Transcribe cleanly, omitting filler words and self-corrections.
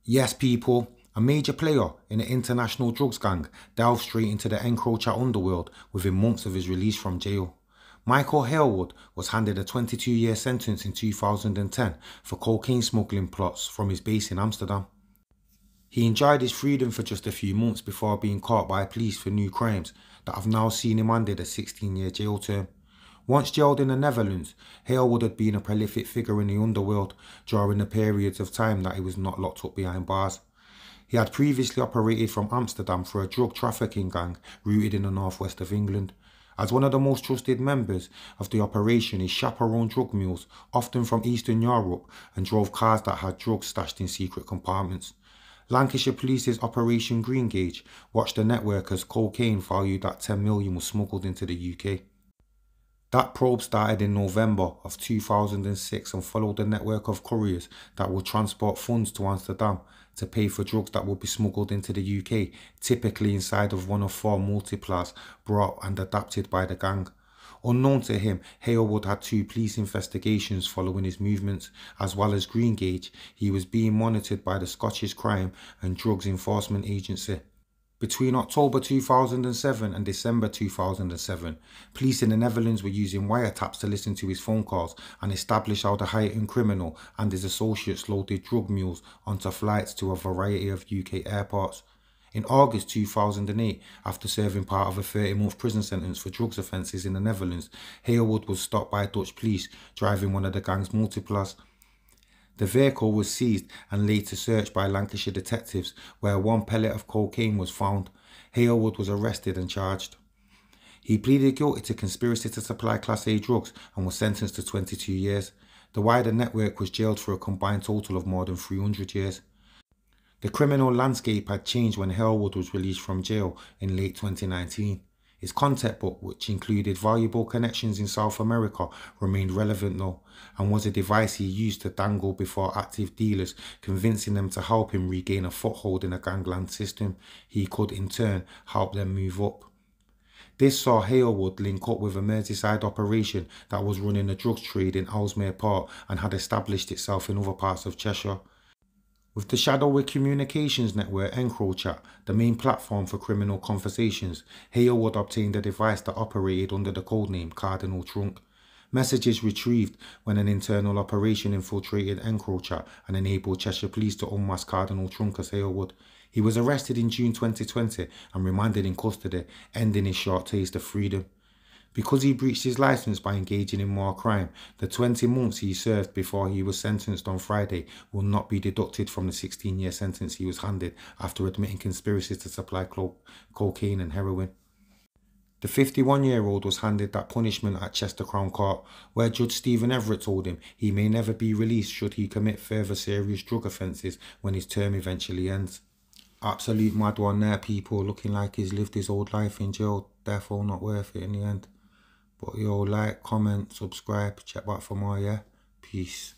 Yes, people, a major player in the international drugs gang delved straight into the Encro underworld within months of his release from jail. Michael Hailwood was handed a 22-year sentence in 2010 for cocaine smuggling plots from his base in Amsterdam. He enjoyed his freedom for just a few months before being caught by police for new crimes that have now seen him handed a 16-year jail term. Once jailed in the Netherlands, Hailwood had been a prolific figure in the underworld during the periods of time that he was not locked up behind bars. He had previously operated from Amsterdam for a drug trafficking gang rooted in the northwest of England. As one of the most trusted members of the operation, he chaperoned drug mules, often from Eastern Europe, and drove cars that had drugs stashed in secret compartments. Lancashire Police's Operation Greengage watched the network as cocaine valued at 10 million was smuggled into the UK. That probe started in November of 2006 and followed a network of couriers that would transport funds to Amsterdam to pay for drugs that would be smuggled into the UK, typically inside of one of 4 multiplars brought and adapted by the gang. Unknown to him, Hailwood had 2 police investigations following his movements. As well as Greengage, he was being monitored by the Scottish Crime and Drugs Enforcement Agency. Between October 2007 and December 2007, police in the Netherlands were using wiretaps to listen to his phone calls and establish how the heightened criminal and his associates loaded drug mules onto flights to a variety of UK airports. In August 2008, after serving part of a 30-month prison sentence for drugs offences in the Netherlands, Hailwood was stopped by Dutch police driving one of the gang's multiplars. The vehicle was seized and later searched by Lancashire detectives, where 1 pellet of cocaine was found. Hailwood was arrested and charged. He pleaded guilty to conspiracy to supply Class A drugs and was sentenced to 22 years. The wider network was jailed for a combined total of more than 300 years. The criminal landscape had changed when Hailwood was released from jail in late 2019. His contact book, which included valuable connections in South America, remained relevant though, and was a device he used to dangle before active dealers, convincing them to help him regain a foothold in a gangland system. He could in turn help them move up. This saw Hailwood link up with a Merseyside operation that was running a drugs trade in Ellesmere Port and had established itself in other parts of Cheshire. With the shadowy communications network Encro, the main platform for criminal conversations, Hailwood obtained a device that operated under the codename Cardinal Trunk. Messages retrieved when an internal operation infiltrated Encro and enabled Cheshire Police to unmask Cardinal Trunk as Hailwood. He was arrested in June 2020 and remanded in custody, ending his short taste of freedom. Because he breached his licence by engaging in more crime, the 20 months he served before he was sentenced on Friday will not be deducted from the 16-year sentence he was handed after admitting conspiracy to supply cocaine and heroin. The 51-year-old was handed that punishment at Chester Crown Court, where Judge Stephen Everett told him he may never be released should he commit further serious drug offences when his term eventually ends. Absolute mad one there, people, looking like he's lived his old life in jail, therefore not worth it in the end. But yo, like, comment, subscribe, check back for more, yeah? Peace.